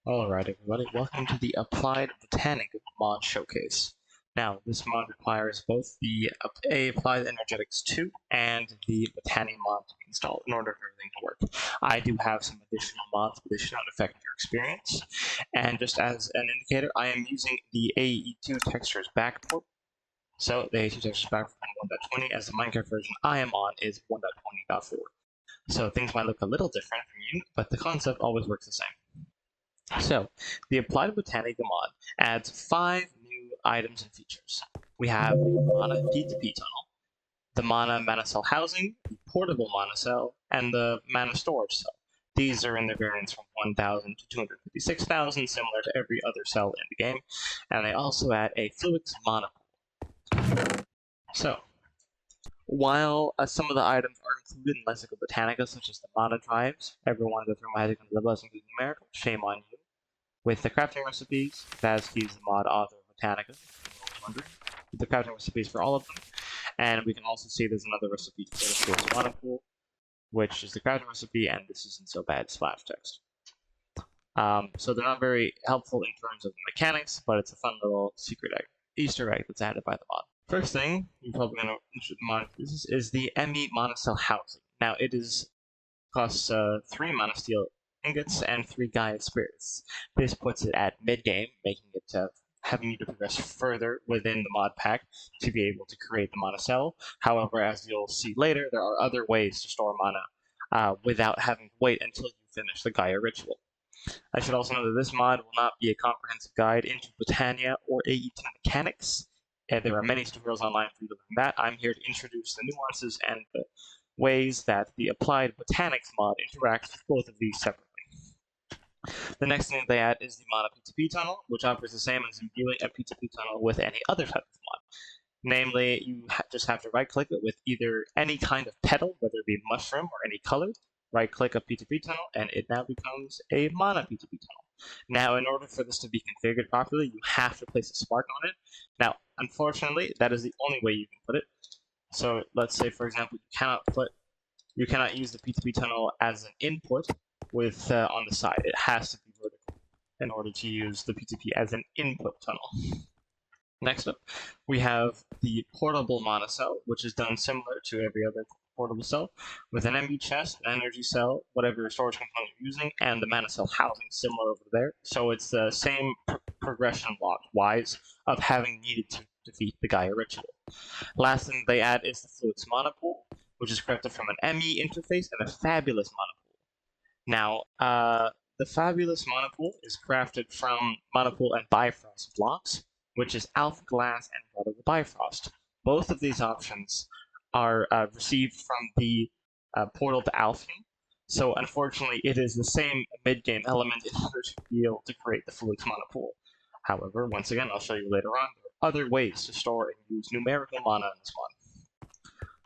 Alright everybody, welcome to the Applied Botanic mod showcase. Now, this mod requires both the Applied Energetics 2 and the Botania mod to be installed in order for everything to work. I do have some additional mods, but they should not affect your experience. And just as an indicator, I am using the AE2 Textures Backport. So, the AE2 Textures Backport 1.20, as the Minecraft version I am on is 1.20.4. So, things might look a little different from you, but the concept always works the same. So, the Applied Botania mod adds 5 new items and features. We have the Mana P2P tunnel, the Mana cell housing, the portable Mana cell, and the Mana storage cell. These are in their variants from 1,000 to 256,000, similar to every other cell in the game, and they also add a Fluix Mana pool. So, while some of the items are included in Lexical Botanica, such as the Mana drives, everyone goes through my head the blessing of numerical, shame on you. With the crafting recipes, Vazkey is the mod author of Botanica, if you're wondering. The crafting recipes for all of them. And we can also see there's another recipe for the Fluix Mana pool, which is the crafting recipe, and this isn't so bad splash text. So they're not very helpful in terms of the mechanics, but it's a fun little secret Easter egg that's added by the mod. First thing you're probably going to mod is the ME Mana cell housing. Now it costs 3 Mana Steel ingots and 3 Gaia spirits. This puts it at mid-game, making it having you to progress further within the mod pack to be able to create the mana cell. However, as you'll see later, there are other ways to store mana without having to wait until you finish the Gaia ritual. I should also note that this mod will not be a comprehensive guide into Botania or AE2 mechanics, and there are many tutorials online for you to learn that. I'm here to introduce the nuances and the ways that the Applied Botanics mod interacts with both of these separately. The next thing they add is the Mana P2P tunnel, which offers the same as imbuing a P2P tunnel with any other type of mod. Namely, you just have to right-click it with either any kind of petal, whether it be mushroom or any color, right-click a P2P tunnel, and it now becomes a Mana P2P tunnel. Now, in order for this to be configured properly, you have to place a spark on it. Now, unfortunately, that is the only way you can put it. So, let's say, for example, you cannot use the P2P tunnel as an input with on the side. It has to be vertical in order to use the P2P as an input tunnel. Next up, we have the portable mana cell, which is done similar to every other portable cell, with an MB chest, an energy cell, whatever storage component you're using, and the mana cell housing similar over there. So it's the same progression log-wise of having needed to defeat the Gaia ritual. Last thing they add is the Fluix Mana pool, which is crafted from an ME interface and a fabulous mana pool. Now, the fabulous mana pool is crafted from mana pool and Bifrost blocks, which is Alpha Glass and Blood of the Bifrost. Both of these options are received from the portal to Alphium, so unfortunately it is the same mid-game element in order to be able to create the Fluix Mana pool. However, once again, I'll show you later on, there are other ways to store and use numerical mana in this mod.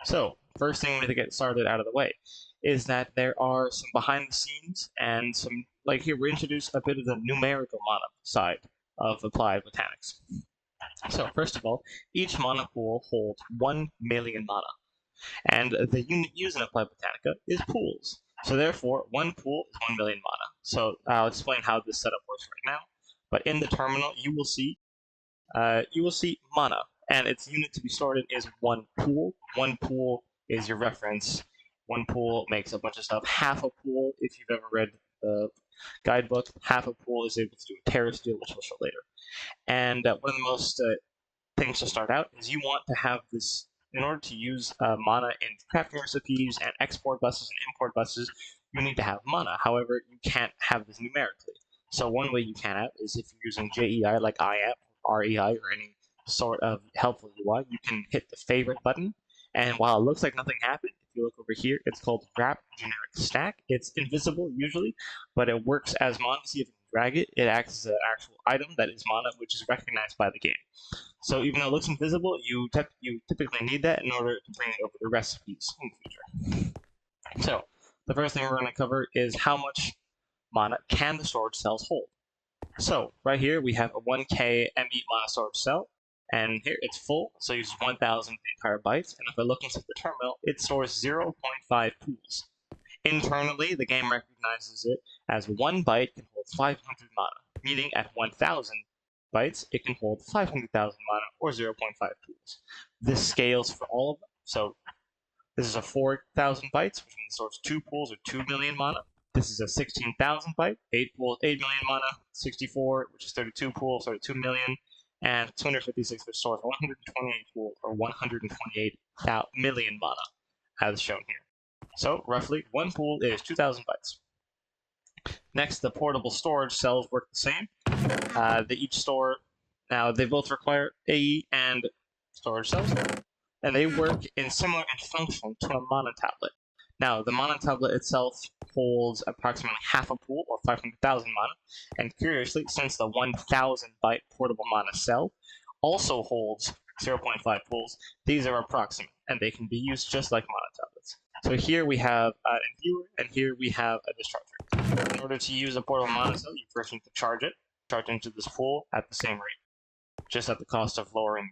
So, first thing we need to get started out of the way is that there are some behind the scenes and some, like here, we introduce a bit of the numerical mana side of Applied Botanics. So, first of all, each mana pool holds 1 million mana, and the unit used in Applied Botanica is pools. So, therefore, one pool is 1 million mana. So, I'll explain how this setup works right now. But in the terminal, you will see mana, and its unit to be stored in is one pool. One pool is your reference. One pool makes a bunch of stuff. Half a pool, if you've ever read the guidebook, half a pool is able to do a terrace deal, which we'll show later. And one of the most things to start out is you want to have this, in order to use mana in crafting recipes and export buses and import buses, you need to have mana. However, you can't have this numerically. So one way you can have is if you're using JEI like I am, REI, or any sort of helpful UI, you can hit the favorite button, and while it looks like nothing happened, if you look over here, it's called Wrap Generic Stack. It's invisible usually, but it works as mana. See if you can drag it. It acts as an actual item that is mana, which is recognized by the game. So even though it looks invisible, you typically need that in order to bring it over the recipes in the future. So the first thing we're going to cover is how much mana can the storage cells hold. So right here we have a 1K MB mana storage cell, and here it's full, so it uses 1,000 entire bytes. And if I look into the terminal, it stores 0.5 pools. Internally, the game recognizes it as 1 byte can hold 500 mana, meaning at 1,000 bytes, it can hold 500,000 mana, or 0.5 pools. This scales for all of them, so this is a 4,000 bytes, which means source 2 pools or 2 million mana. This is a 16,000 byte, 8 pools, 8 million mana, 64, which is 32 pools, 32 million, and 256 for source 128 pool or 128 million mana, as shown here. So, roughly, 1 pool is 2,000 bytes. Next, the portable storage cells work the same. They each store, now they both require AE and storage cells, and they work in similar in function to a mana tablet. Now, the mana tablet itself holds approximately half a pool, or 500,000 mana, and curiously, since the 1,000 byte portable mana cell also holds 0.5 pools, these are approximate, and they can be used just like mana tablets. So here we have an viewer, and here we have a discharger. In order to use a portable mana cell, you first need to charge into this pool at the same rate, just at the cost of lowering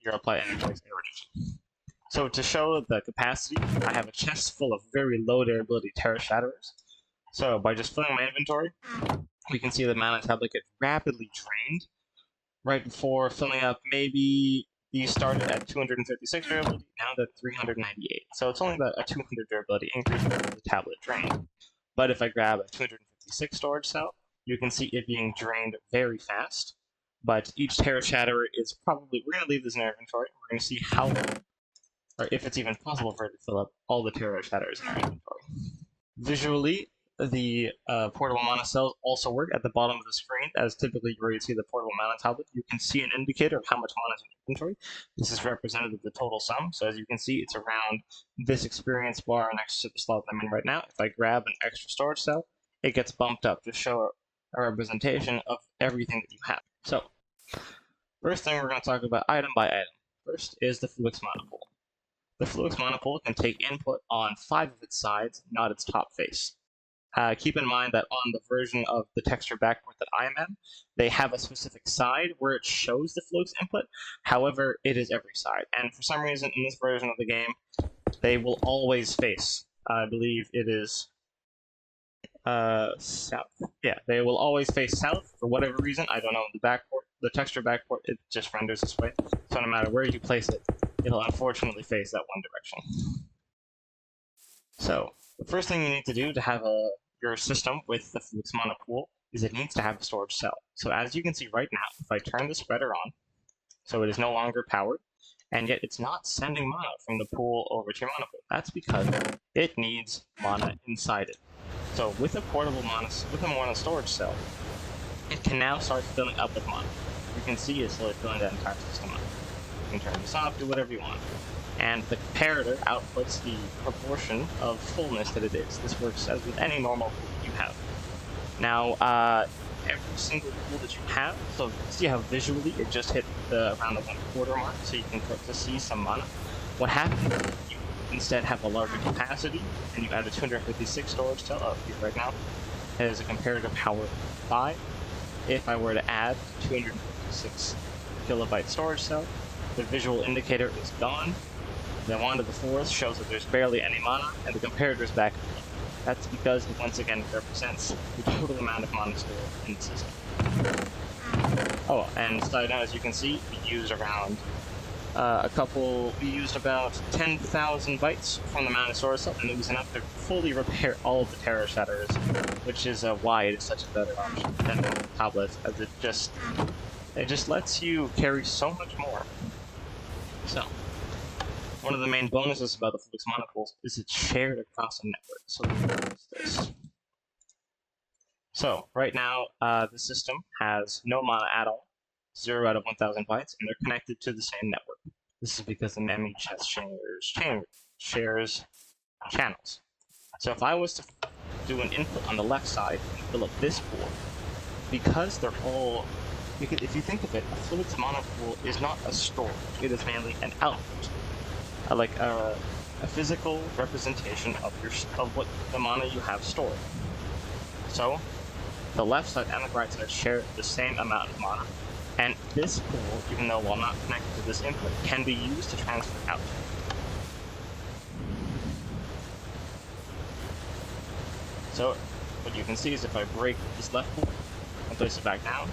your applied energistics irradiation. So to show the capacity, I have a chest full of very low durability Terra Shatterers. So by just filling my inventory, we can see the mana tablet get rapidly drained. Right before filling up, maybe these started at 256 durability, now at 398. So it's only about a 200 durability increase with the tablet drained. But if I grab a 256 storage cell, you can see it being drained very fast. But each Terra Shatterer is probably, we're going to leave this in our inventory. We're going to see how, or if it's even possible for it to fill up all the Terra Shatterers in our inventory. Visually, the portable mana cells also work at the bottom of the screen, as typically where you see the portable mana tablet. You can see an indicator of how much mana is in your inventory. This is representative of the total sum, so as you can see, it's around this experience bar next to the slot I'm in right now. If I grab an extra storage cell, it gets bumped up to show a representation of everything that you have. So, first thing we're going to talk about item by item. First is the Fluix Mana Pool. The Fluix Mana Pool can take input on 5 of its sides, not its top face. Keep in mind that on the version of the texture backport that I am in, they have a specific side where it shows the Fluix input. However, it is every side. And for some reason, in this version of the game, they will always face, I believe it is south. Yeah, they will always face south for whatever reason. I don't know. The texture backport, it just renders this way. So no matter where you place it, it'll unfortunately face that one direction. So the first thing you need to do to have your system with the Fluix Mana Pool is it needs to have a storage cell. So as you can see right now, if I turn the spreader on, so it is no longer powered, and yet it's not sending mana from the pool over to your mana pool. That's because it needs mana inside it. So with a mana storage cell, it can now start filling up with mana. You can see it's slowly filling that entire system up. You can turn this off, do whatever you want. And the comparator outputs the proportion of fullness that it is. This works as with any normal pool you have. Now, every single pool that you have, so see how visually it just hit around the 1/4 mark, so you can start to see some mana. What happens if you instead have a larger capacity, and you add a 256 storage cell up here right now, it is a comparative power of 5. If I were to add 256 kilobyte storage cell, the visual indicator is gone. The wand of the forest shows that there's barely any mana, and the comparator is back. That's because it once again represents the total amount of mana stored in the system. Oh, and side note, as you can see, we used around we used about 10,000 bytes from the mana storage cell, and it was enough to fully repair all of the Terra Shatterers, which is why it is such a better option than tablets, as it just lets you carry so much more. So, one of the main bonuses about the Fluix Mana Pools is it's shared across a network. So let me use this. So, right now, the system has no mana at all, 0 out of 1,000 bytes, and they're connected to the same network. This is because the mem each shares channels. So if I was to do an input on the left side and fill up this pool, because they're all... if you think of it, a Fluix Mana Pool is not a storage, it is mainly an output. Like a physical representation of what the mana you have stored. So, the left side and the right side share the same amount of mana, and this pool, even though while not connected to this input, can be used to transfer out. So what you can see is if I break this left pool and place it back down,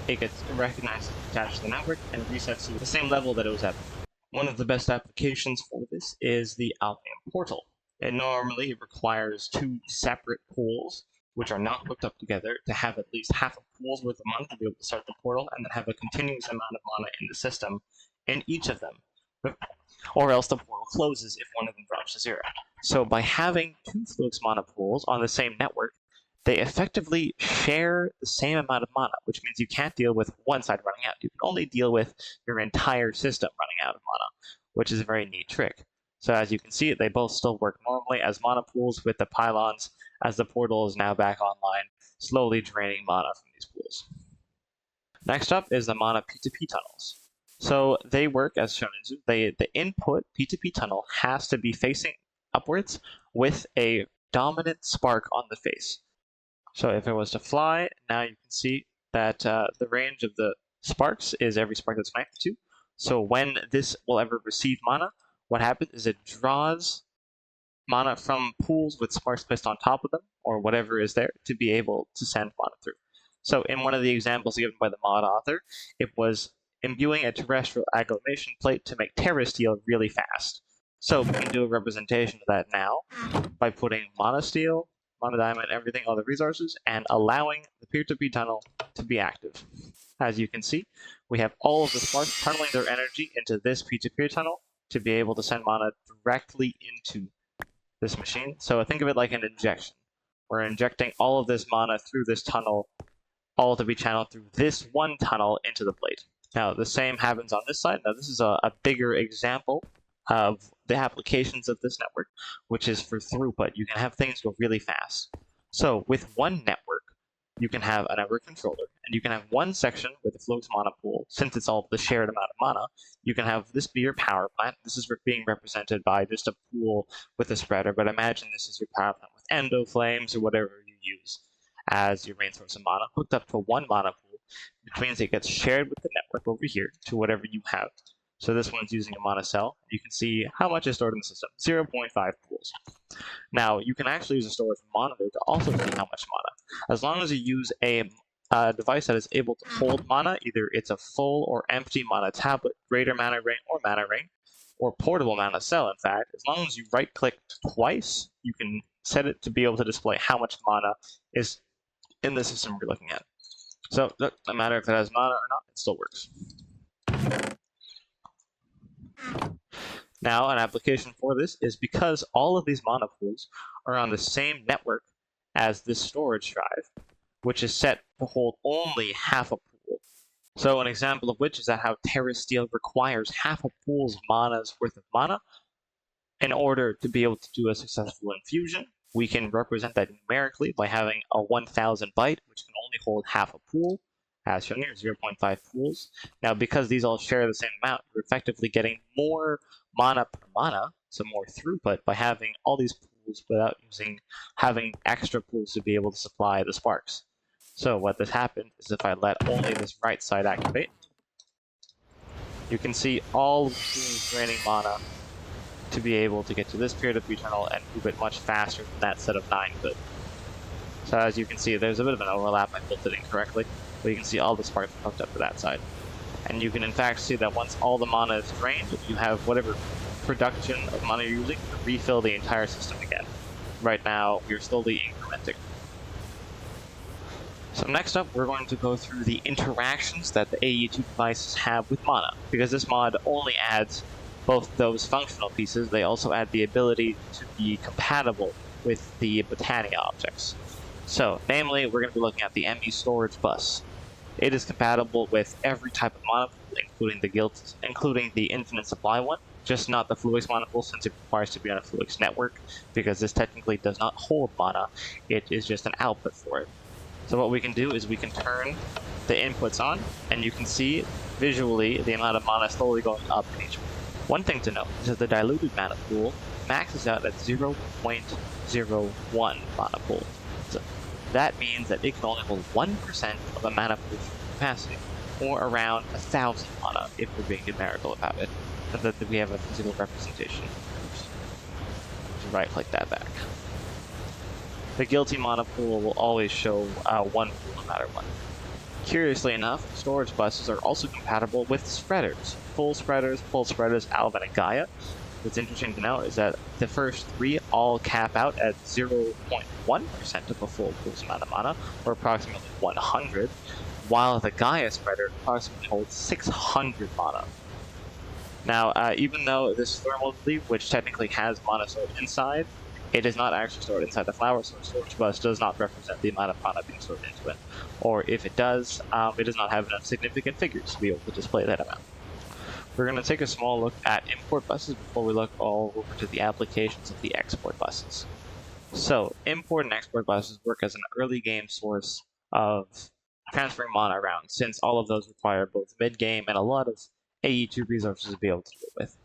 it gets recognized attached to the network and resets to the same level that it was at. One of the best applications for this is the Alpium portal. It normally requires two separate pools, which are not hooked up together, to have at least half a pool's worth of mana to be able to start the portal, and then have a continuous amount of mana in the system in each of them. Or else the portal closes if one of them drops to 0. So by having two Fluix mana pools on the same network, they effectively share the same amount of mana, which means you can't deal with one side running out. You can only deal with your entire system running out of mana, which is a very neat trick. So as you can see, they both still work normally as mana pools with the pylons, as the portal is now back online, slowly draining mana from these pools. Next up is the mana P2P tunnels. So they work as shown in Zoom. The input P2P tunnel has to be facing upwards with a dominant spark on the face. So if it was to fly, now you can see that the range of the sparks is every spark that's connected to. So when this will ever receive mana, what happens is it draws mana from pools with sparks placed on top of them, or whatever is there, to be able to send mana through. So in one of the examples given by the mod author, it was imbuing a terrestrial agglomeration plate to make terrasteel really fast. So we can do a representation of that now by putting mana steel, mana diamond, everything, all the resources, and allowing the peer-to-peer tunnel to be active. As you can see, we have all of the sparks tunneling their energy into this peer-to-peer tunnel to be able to send mana directly into this machine. So think of it like an injection. We're injecting all of this mana through this tunnel, all to be channeled through this one tunnel into the plate. Now, the same happens on this side. Now, this is a bigger example of the applications of this network, which is for throughput. You can have things go really fast. So with one network, you can have a network controller, and you can have one section with a Fluix mana pool. Since it's all the shared amount of mana, you can have this be your power plant. This is being represented by just a pool with a spreader, but imagine this is your power plant with endo flames or whatever you use as your main source of mana, hooked up to one mana pool, which means it gets shared with the network over here to whatever you have. So this one's using a mana cell. You can see how much is stored in the system, 0.5 pools. Now, you can actually use a storage monitor to also see how much mana. As long as you use a device that is able to hold mana, either it's a full or empty mana tablet, greater mana ring, or portable mana cell, in fact, as long as you right-click twice, you can set it to be able to display how much mana is in the system you're looking at. So, no matter if it has mana or not, it still works. Now, an application for this is because all of these mana pools are on the same network as this storage drive, which is set to hold only half a pool. So an example of which is that how terrasteel requires half a pool's mana's worth of mana in order to be able to do a successful infusion. We can represent that numerically by having a 1000 byte, which can only hold half a pool, as shown here, 0.5 pools. Now, because these all share the same amount, we're effectively getting more mana per mana, so more throughput, by having all these pools without having extra pools to be able to supply the sparks. So what this happens is if I let only this right side activate, you can see all pools draining mana to be able to get to this peer-to-peer tunnel and move it much faster than that set of 9 could. So as you can see, there's a bit of an overlap. I built it incorrectly, but you can see all the sparks hooked up to that side. And you can in fact see that once all the mana is drained, you have whatever production of mana you're using to refill the entire system again. Right now, we're slowly incrementing. So next up, we're going to go through the interactions that the AE2 devices have with mana. Because this mod only adds both those functional pieces, they also add the ability to be compatible with the Botania objects. So, namely, we're going to be looking at the ME storage bus. It is compatible with every type of mana pool, including the infinite supply one, just not the Fluix mana pool, since it requires to be on a Fluix network, because this technically does not hold mana, it is just an output for it. So what we can do is we can turn the inputs on, and you can see visually the amount of mana slowly going up in each one. One thing to note is that the diluted mana pool maxes out at 0.01 mana pool. So that means that it can only hold 1% of a mana pool's capacity, or around 1,000 mana if we're being numerical about it, so that we have a physical representation. Oops. Right-click that back. The guilty mana pool will always show one pool no matter what. Curiously enough, storage buses are also compatible with spreaders. Full spreaders, pull spreaders, Alvin, and Gaia. What's interesting to note is that the first three all cap out at 0.1% of a full pool's amount of mana, or approximately 100, while the Gaia spreader approximately holds 600 mana. Now, even though this thermal leaf, which technically has mana stored inside, it is not actually stored inside the flower, so storage bus does not represent the amount of mana being stored into it. Or if it does not have enough significant figures to be able to display that amount. We're going to take a small look at import buses before we look all over to the applications of the export buses. So, import and export buses work as an early game source of transferring mana around, since all of those require both mid-game and a lot of AE2 resources to be able to do it with.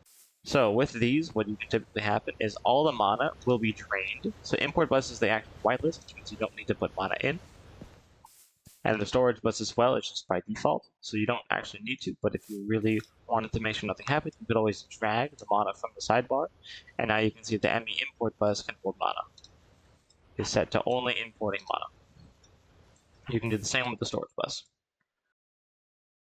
So with these, what you can typically happen is all the mana will be drained. So import buses, they act whitelist, which means you don't need to put mana in. And the storage bus as well, it's just by default, so you don't actually need to, but if you really wanted to make sure nothing happened, you could always drag the mana from the sidebar, and now you can see the ME import bus can hold mana. It's set to only importing mana. You can do the same with the storage bus.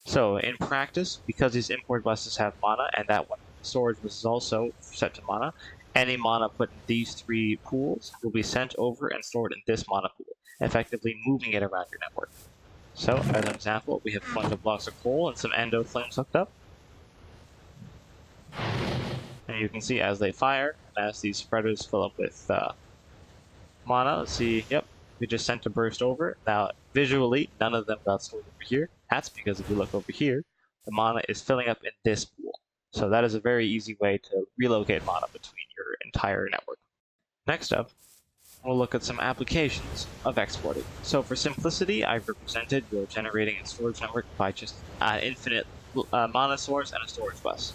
So in practice, because these import buses have mana, and that one storage bus is also set to mana, any mana put in these three pools will be sent over and stored in this mana pool, effectively moving it around your network. So, as an example, we have a bunch of blocks of coal and some endo flames hooked up. And you can see as they fire, and as these spreaders fill up with mana, let's see, yep, we just sent a burst over. Now, visually, none of them got stored over here. That's because if you look over here, the mana is filling up in this pool. So that is a very easy way to relocate mana between your entire network. Next up, we'll look at some applications of exporting. So for simplicity, I've represented your generating and storage network by just an infinite mana source and a storage bus.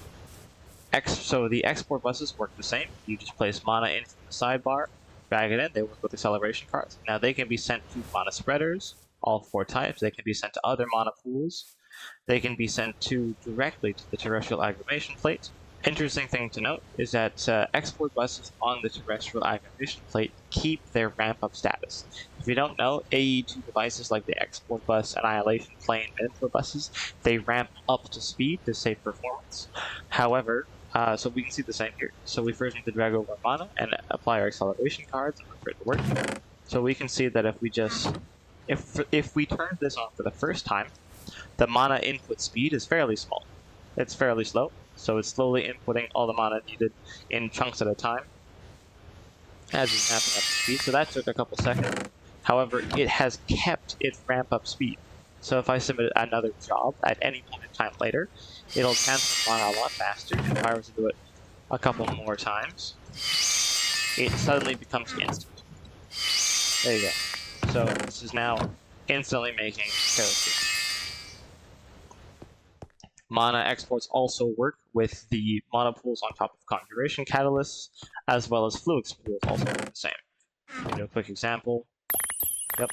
So the export buses work the same. You just place mana in from the sidebar, drag it in, they work with acceleration cards. Now they can be sent to mana spreaders, all four types. They can be sent to other mana pools. They can be sent directly to the terrestrial aggravation plate. Interesting thing to note is that export buses on the terrestrial aggravation plate keep their ramp-up status. If you don't know, AE2 devices like the export bus, annihilation plane, and import buses, they ramp up to speed to save performance. However, so we can see the same here. So we first need to drag over our mana and apply our acceleration cards and wait for it to work. So we can see that if we just, if we turn this on for the first time, the mana input speed is fairly small. It's fairly slow, so it's slowly inputting all the mana needed in chunks at a time as it's ramping up to speed. So that took a couple seconds. However, it has kept its ramp-up speed. So if I submit another job at any point in time later, it'll transfer mana a lot faster. And if I were to do it a couple more times, it suddenly becomes instant. There you go. So this is now instantly making kerosene. Mana exports also work with the mana pools on top of conjuration catalysts, as well as Fluix pools also work the same. I'll do a quick example. Yep.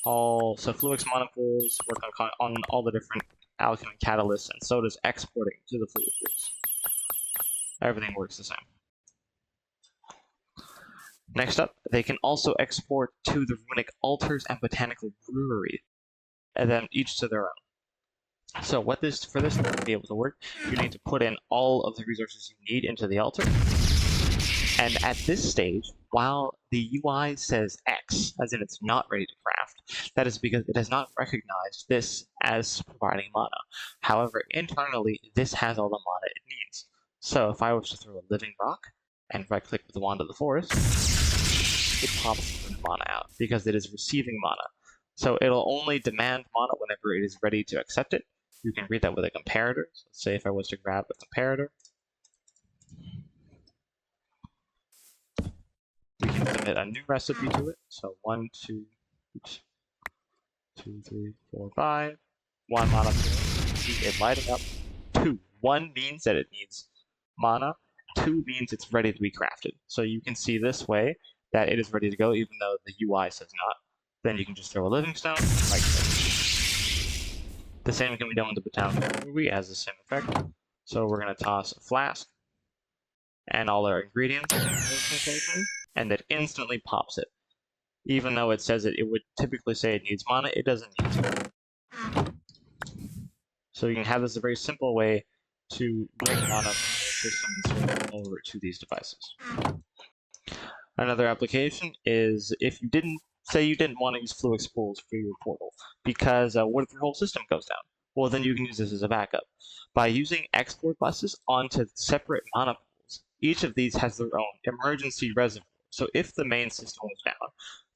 So Fluix mana pools work on all the different alkaline catalysts, and so does exporting to the Fluix pools. Everything works the same. Next up, they can also export to the runic altars and botanical brewery, and then each to their own. So for this to be able to work, you need to put in all of the resources you need into the altar. And at this stage, while the UI says X, as in it's not ready to craft, that is because it has not recognized this as providing mana. However, internally, this has all the mana it needs. So if I was to throw a living rock and right-click with the Wand of the Forest, it pops mana out because it is receiving mana. So it'll only demand mana whenever it is ready to accept it. You can read that with a comparator. So let's say if I was to grab a comparator, we can submit a new recipe to it. So 1, 2, 3, 4, 5. 1 mana for it lighting up. 2. 1 means that it needs mana. 2 means it's ready to be crafted. So you can see this way that it is ready to go, even though the UI says not. Then you can just throw a living stone, like this. The same can be done with the botanical brewery as the same effect. So we're going to toss a flask and all our ingredients. and it instantly pops it. Even though it says it would typically say it needs mana, it doesn't need to. So you can have this a very simple way to bring mana from the system and serve it over to these devices. Another application is if you didn't want to use Fluix pools for your portal because what if your whole system goes down? Well, then you can use this as a backup. By using export buses onto separate mana pools, each of these has their own emergency reservoir. So if the main system was down,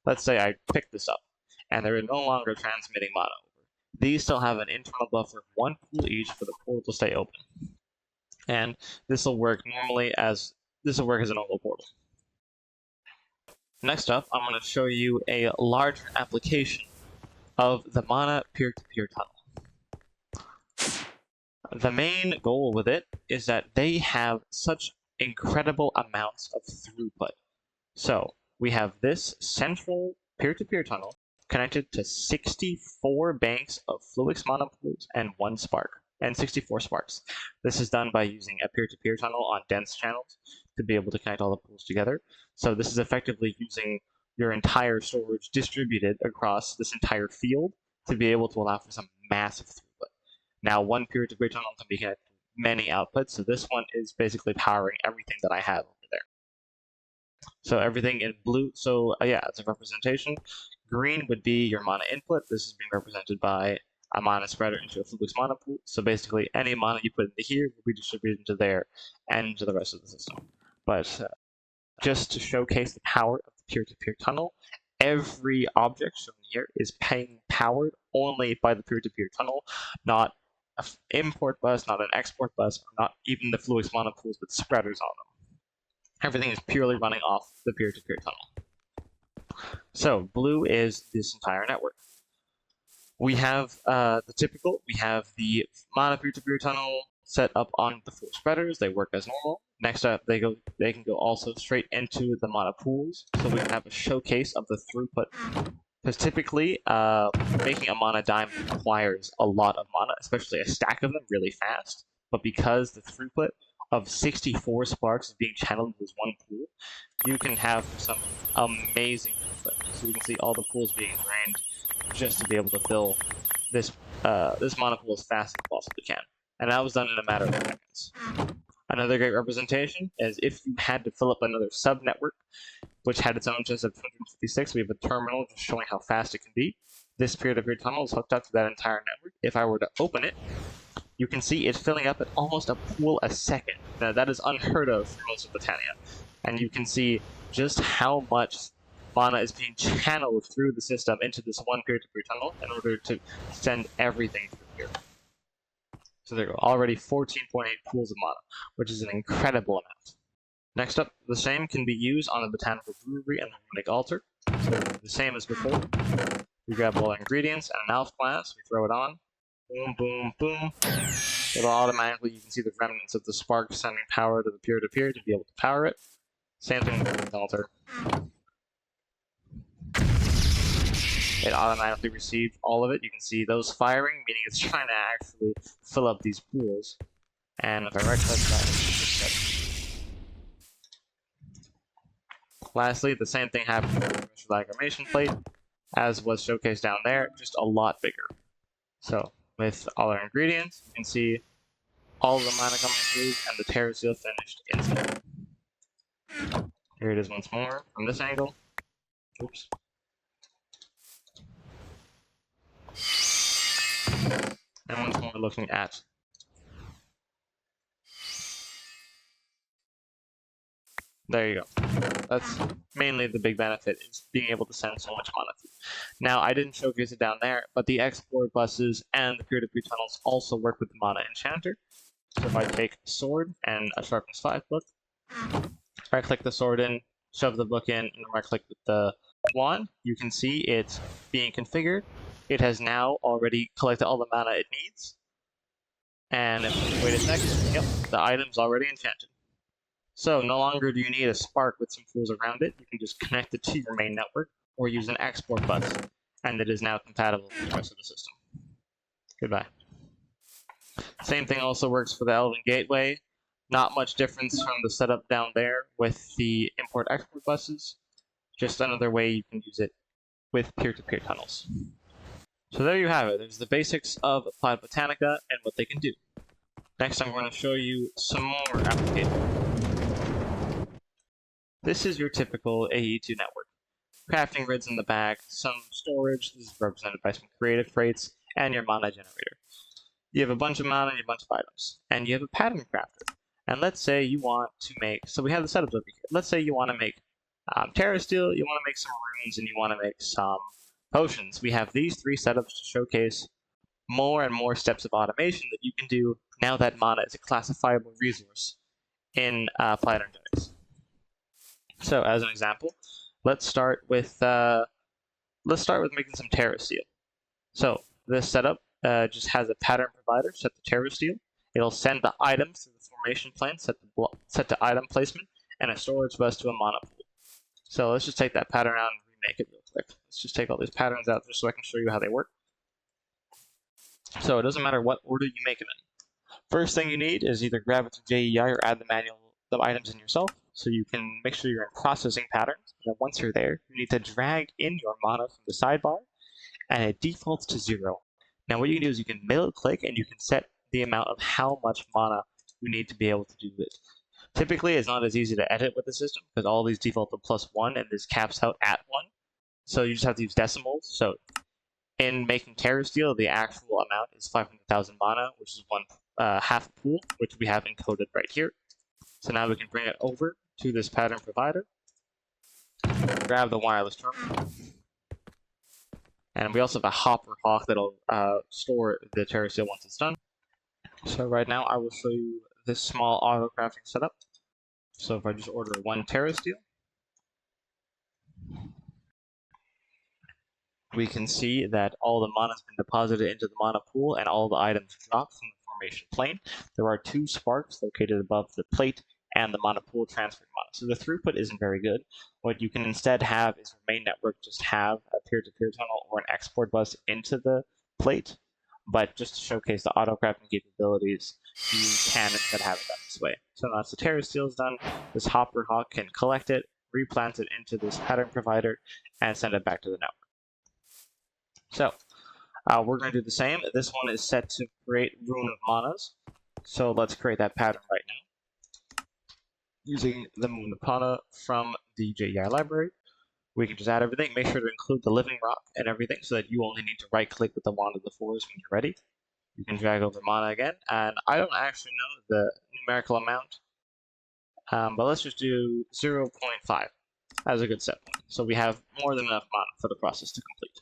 let's say I picked this up, and they're no longer transmitting mana over, these still have an internal buffer of one pool each for the portal to stay open. And this will work as a normal portal. Next up, I'm going to show you a larger application of the Mana peer-to-peer tunnel. The main goal with it is that they have such incredible amounts of throughput. So we have this central peer-to-peer tunnel connected to 64 banks of Fluix mana pools and 1 spark, and 64 sparks. This is done by using a peer-to-peer tunnel on dense channels to be able to connect all the pools together. So this is effectively using your entire storage distributed across this entire field to be able to allow for some massive throughput. Now, one peer-to-peer tunnel can be connected to many outputs, so this one is basically powering everything that I have over there. So everything in blue, yeah, it's a representation. Green would be your mana input. This is being represented by a mana spreader into a Fluix mana pool. So basically, any mana you put into here will be distributed into there and into the rest of the system. But just to showcase the power of the peer-to-peer tunnel, every object shown here is being powered only by the peer-to-peer tunnel, not an import bus, not an export bus, or not even the Fluix mana pools with spreaders on them. Everything is purely running off the peer-to-peer tunnel. So blue is this entire network. We have we have the Mana peer-to-peer tunnel set up on the 4 spreaders. They work as normal. Next up, they can go also straight into the mana pools, so we can have a showcase of the throughput. Because typically, making a mana diamond requires a lot of mana, especially a stack of them really fast. But because the throughput of 64 sparks is being channeled into this one pool, you can have some amazing throughput. So you can see all the pools being drained just to be able to fill this mana pool as fast as you possibly can. And that was done in a matter of seconds. Another great representation is if you had to fill up another sub-network, which had its own chest of 256, we have a terminal just showing how fast it can be. This peer-to-peer tunnel is hooked up to that entire network. If I were to open it, you can see it's filling up at almost a pool a second. Now, that is unheard of for most of Botania. And you can see just how much mana is being channeled through the system into this one peer-to-peer tunnel in order to send everything through here. So there you go, already 14.8 pools of mana, which is an incredible amount. Next up, the same can be used on the Botanical Brewery and the Runic Altar. So the same as before. We grab all our ingredients and an elf glass, we throw it on. Boom, boom, boom. It'll automatically, you can see the remnants of the spark sending power to the peer-to-peer to be able to power it. Same thing with the altar. It automatically received all of it. You can see those firing, meaning it's trying to actually fill up these pools. And if I right-click that, lastly, the same thing happened with the initial aggravation plate, as was showcased down there, just a lot bigger. So, with all our ingredients, you can see all of the mana coming through, and the tear seal finished instantly. Here it is once more, from this angle. Oops. And once more looking at there you go. That's mainly the big benefit, is being able to send so much mana through. Now, I didn't showcase it down there, but the export buses and the peer-to-peer tunnels also work with the Mana Enchanter. So if I take a sword and a Sharpness 5 book, right-click the sword in, shove the book in, and right-click with the wand, you can see it's being configured. It has now already collected all the mana it needs. And if you wait a second, yep, the item's already enchanted. So no longer do you need a spark with some pools around it. You can just connect it to your main network or use an export bus, and it is now compatible with the rest of the system. Goodbye. Same thing also works for the Elven Gateway. Not much difference from the setup down there with the import-export buses, just another way you can use it with peer-to-peer tunnels. So there you have it. There's the basics of Applied Botanica and what they can do. Next, I'm going to show you some more applications. This is your typical AE2 network. Crafting grids in the back, some storage, this is represented by some creative crates, and your mana generator. You have a bunch of mana and a bunch of items, and you have a pattern crafter. And let's say you want to make, so we have the setups over here. Let's say you want to make terra steel, you want to make some runes, and you want to make some potions. We have these three setups to showcase more and more steps of automation that you can do now that mana is a classifiable resource in Applied Energetics. So, as an example, let's start with making some terra steel. So this setup just has a pattern provider set to terra steel. It'll send the items to the formation plane, set to item placement, and a storage bus to a mana pool. So let's just take that pattern out and remake it real quick. Let's just take all these patterns out just so I can show you how they work. So it doesn't matter what order you make them in. First thing you need is either grab it to JEI or add the items in yourself, so you can make sure you're in processing patterns. And then once you're there, you need to drag in your mana from the sidebar, and it defaults to 0. Now what you can do is you can middle click and you can set the amount of how much mana you need to be able to do this. Typically, it's not as easy to edit with the system because all these default to +1 and this caps out at 1. So you just have to use decimals. So in making terra steel, the actual amount is 500,000 mana, which is half a pool, which we have encoded right here. So now we can bring it over to this pattern provider, grab the wireless terminal, and we also have a hopper hawk that'll store the terra steel once it's done. So right now I will show you this small auto crafting setup. So if I just order 1 terra steel, we can see that all the mana has been deposited into the mana pool and all the items drop from the formation plane. There are 2 sparks located above the plate and the mana pool transferred mana. So the throughput isn't very good. What you can instead have is your main network just have a peer-to-peer tunnel or an export bus into the plate. But just to showcase the auto-crafting capabilities, you can instead have it done this way. So once the terra steel is done, this hopper hawk can collect it, replant it into this pattern provider, and send it back to the network. So we're going to do the same. This one is set to create Rune of Manas. So let's create that pattern right now. Using the Moon of Mana from the JEI library, we can just add everything. Make sure to include the living rock and everything so that you only need to right-click with the Wand of the Forest when you're ready. You can drag over mana again, and I don't actually know the numerical amount, but let's just do 0.5 as a good set point. So we have more than enough mana for the process to complete.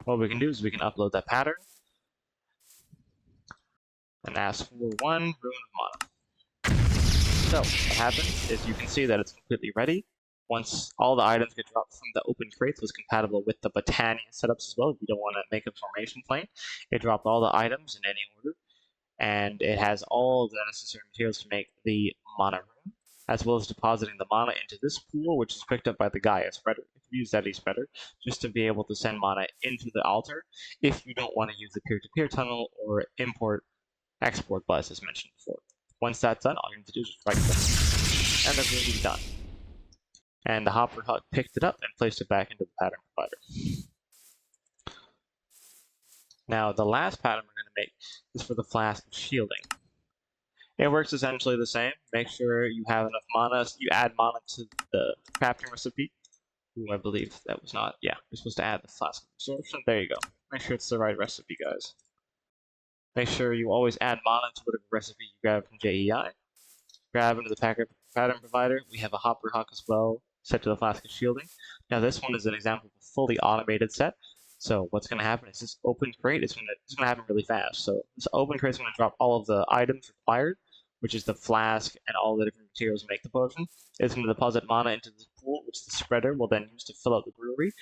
What we can do is we can upload that pattern and ask for 1 Rune of Mana. So what happens is you can see that it's completely ready. Once all the items get dropped from the open crates, was compatible with the Botania setups as well. If you don't want to make a formation plane, it dropped all the items in any order, and it has all the necessary materials to make the mana rune, as well as depositing the mana into this pool, which is picked up by the Gaia spreader. If you use that spreader, just to be able to send mana into the altar, if you don't want to use the peer-to-peer tunnel or import-export bus as mentioned before. Once that's done, all you need to do is just right-click, and the rune is done. And the hopper hawk picked it up and placed it back into the pattern provider. Now, the last pattern we're going to make is for the flask of shielding. It works essentially the same. Make sure you have enough mana. You add mana to the crafting recipe. Ooh, I believe that was not. Yeah, you're supposed to add the flask of absorption. There you go. Make sure it's the right recipe, guys. Make sure you always add mana to whatever recipe you grab from JEI. Grab into the pattern provider. We have a hopper hawk as well, set to the flask of shielding. Now this one is an example of a fully automated set. So what's going to happen is this open crate is going to happen really fast. So this open crate is going to drop all of the items required, which is the flask and all the different materials to make the potion. It's going to deposit mana into this pool, which the spreader will then use to fill out the brewery.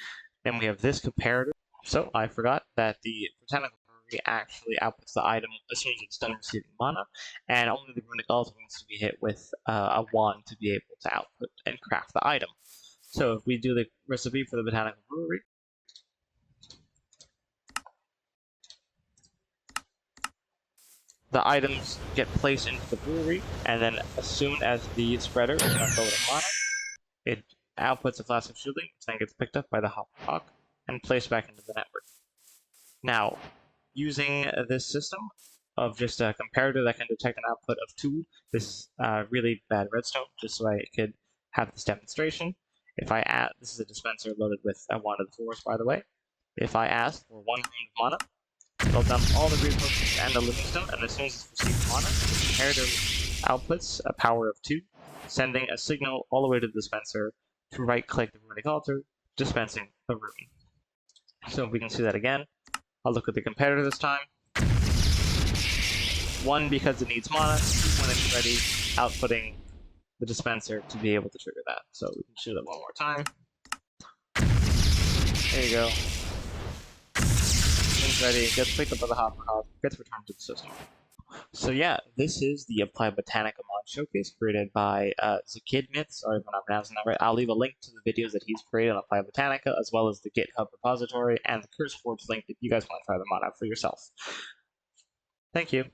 Then we have this comparator. So I forgot that the botanical brewery actually outputs the item as soon as it's done receiving mana, and only the runic altar needs to be hit with a wand to be able to output and craft the item. So if we do the recipe for the botanical brewery, the items get placed into the brewery, and then as soon as the spreader is not filled with mana, it outputs a flask of shielding, which then gets picked up by the hawk and placed back into the network. Now, using this system of just a comparator that can detect an output of 2, this is really bad redstone, just so I could have this demonstration. If I add, this is a dispenser loaded with a wand of the forest, by the way. If I ask for 1 round of mana, it'll dump all the resources and the living stone, and as soon as it's received mana, the comparator outputs a power of 2, sending a signal all the way to the dispenser to right-click the runic altar, dispensing the rune. So if we can see that again, I'll look at the comparator this time. 1 because it needs mana, 2 when it's ready, outputting the dispenser to be able to trigger that. So we can shoot it one more time. There you go. Things ready, gets picked up by the hopper, gets returned to the system. So yeah, this is the Applied Botania mod showcase created by Zakidmyth. Sorry if I'm not pronouncing that right. I'll leave a link to the videos that he's created on Applied Botania, as well as the GitHub repository and the CurseForge link if you guys want to try the mod out for yourself. Thank you.